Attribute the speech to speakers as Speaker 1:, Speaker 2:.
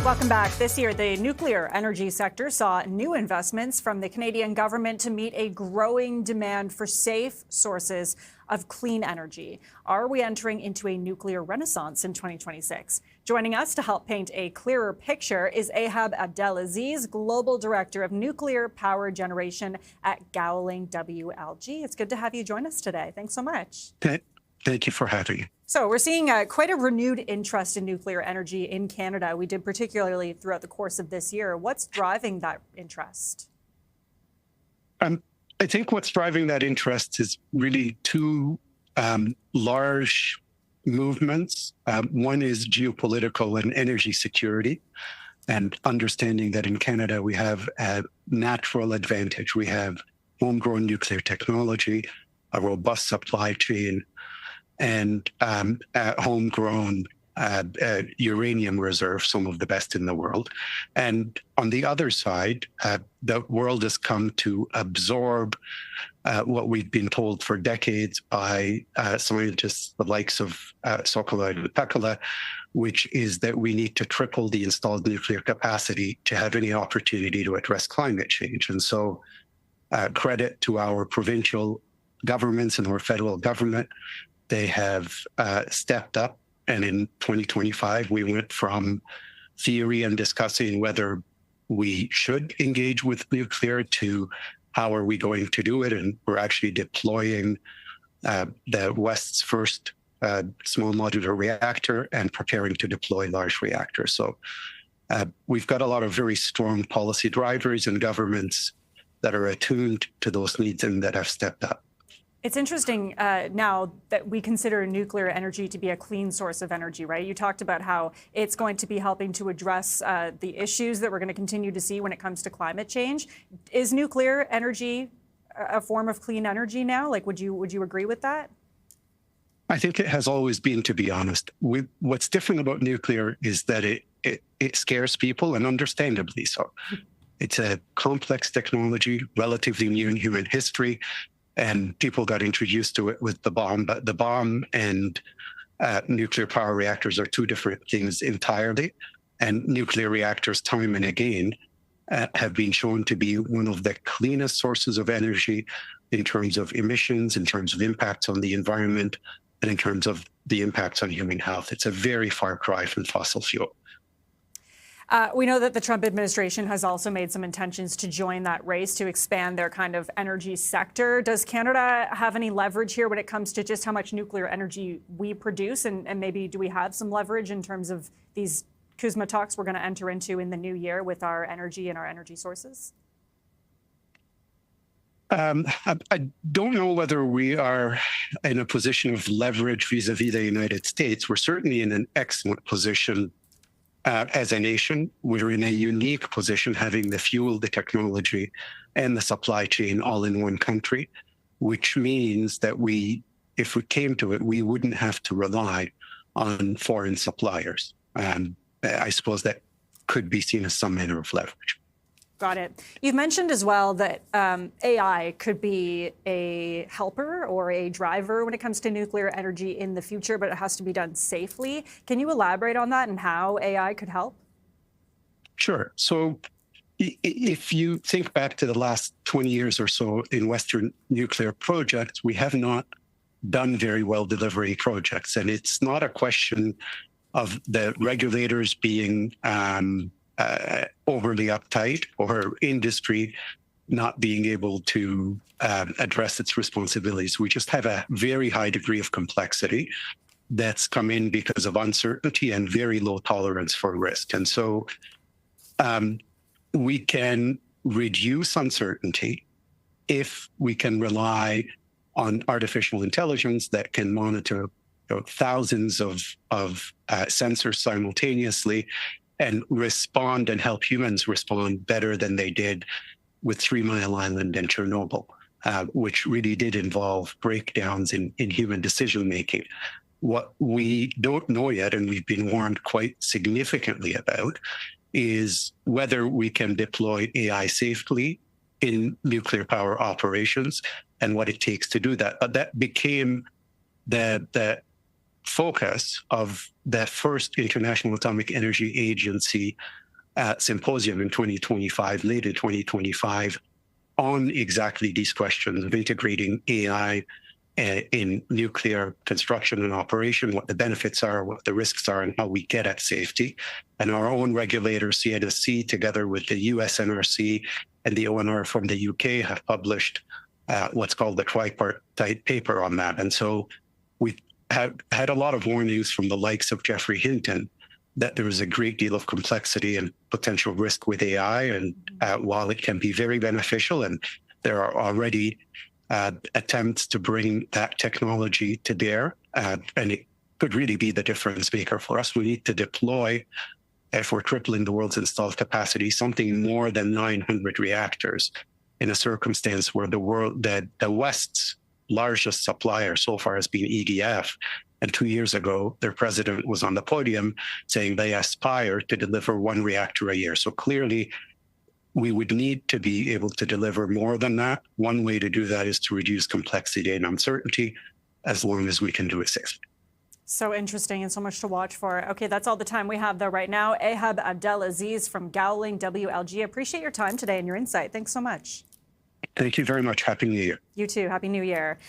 Speaker 1: Welcome back. This year, the nuclear energy sector saw new investments from the Canadian government to meet a growing demand for safe sources of clean energy. Are we entering into a nuclear renaissance in 2026? Joining us to help paint a clearer picture is Ahab Abdel-Aziz, Global Director of Nuclear Power Generation at Gowling WLG. It's good to have you join us today. Thanks so much.
Speaker 2: Thank you for having me.
Speaker 1: So we're seeing quite a renewed interest in nuclear energy in Canada. We did particularly throughout the course of this year. What's driving that interest?
Speaker 2: I think what's driving that interest is really two large movements. One is geopolitical and energy security, and understanding that in Canada we have a natural advantage. We have homegrown nuclear technology, a robust supply chain, and homegrown uranium reserve, some of the best in the world. And on the other side, the world has come to absorb what we've been told for decades by scientists, the likes of Sokolov and Pekala, which is that we need to triple the installed nuclear capacity to have any opportunity to address climate change. And so credit to our provincial governments and our federal government. They have stepped up, and in 2025, we went from theory and discussing whether we should engage with nuclear to how are we going to do it, and we're actually deploying the West's first small modular reactor and preparing to deploy large reactors. So we've got a lot of very strong policy drivers and governments that are attuned to those needs and that have stepped up.
Speaker 1: It's interesting now that we consider nuclear energy to be a clean source of energy, right? You talked about how it's going to be helping to address the issues that we're going to continue to see when it comes to climate change. Is nuclear energy a form of clean energy now? Like, would you agree with that?
Speaker 2: I think it has always been, to be honest. What's different about nuclear is that it scares people, and understandably so. It's a complex technology, relatively new in human history. And people got introduced to it with the bomb, but the bomb and nuclear power reactors are two different things entirely. And nuclear reactors, time and again, have been shown to be one of the cleanest sources of energy in terms of emissions, in terms of impacts on the environment, and in terms of the impacts on human health. It's a very far cry from fossil fuel.
Speaker 1: We know that the Trump administration has also made some intentions to join that race to expand their kind of energy sector. Does Canada have any leverage here when it comes to just how much nuclear energy we produce? And maybe do we have some leverage in terms of these CUSMA talks we're going to enter into in the new year with our energy and our energy sources?
Speaker 2: I don't know whether we are in a position of leverage vis-a-vis the United States. We're certainly in an excellent position. As a nation, we're in a unique position, having the fuel, the technology, and the supply chain all in one country, which means that if we came to it, we wouldn't have to rely on foreign suppliers. I suppose that could be seen as some manner of leverage.
Speaker 1: Got it. You've mentioned as well that AI could be a helper or a driver when it comes to nuclear energy in the future, but it has to be done safely. Can you elaborate on that and how AI could help?
Speaker 2: Sure. So if you think back to the last 20 years or so in Western nuclear projects, we have not done very well delivering projects. And it's not a question of the regulators being overly uptight or industry not being able to address its responsibilities. We just have a very high degree of complexity that's come in because of uncertainty and very low tolerance for risk. And so we can reduce uncertainty if we can rely on artificial intelligence that can monitor thousands of sensors simultaneously and respond and help humans respond better than they did with 3 Mile Island and Chernobyl, which really did involve breakdowns in human decision-making. What we don't know yet, and we've been warned quite significantly about, is whether we can deploy AI safely in nuclear power operations and what it takes to do that. But that became the focus of the first International Atomic Energy Agency symposium in 2025, late in 2025, on exactly these questions of integrating AI in nuclear construction and operation, what the benefits are, what the risks are, and how we get at safety. And our own regulator, CNSC, together with the US NRC and the ONR from the UK, have published what's called the tripartite paper on that. And so we've had a lot of warnings from the likes of Geoffrey Hinton that there is a great deal of complexity and potential risk with AI. And while it can be very beneficial, and there are already attempts to bring that technology to bear, and it could really be the difference maker for us. We need to deploy, if we're tripling the world's installed capacity, something more than 900 reactors in a circumstance where the West's largest supplier so far has been EDF. And 2 years ago, their president was on the podium saying they aspire to deliver 1 reactor a year. So clearly, we would need to be able to deliver more than that. One way to do that is to reduce complexity and uncertainty, as long as we can do it safely.
Speaker 1: So interesting and so much to watch for. Okay, that's all the time we have, though, right now. Ahab Abdel-Aziz from Gowling WLG. Appreciate your time today and your insight. Thanks so much.
Speaker 2: Thank you very much. Happy New Year.
Speaker 1: You too. Happy New Year.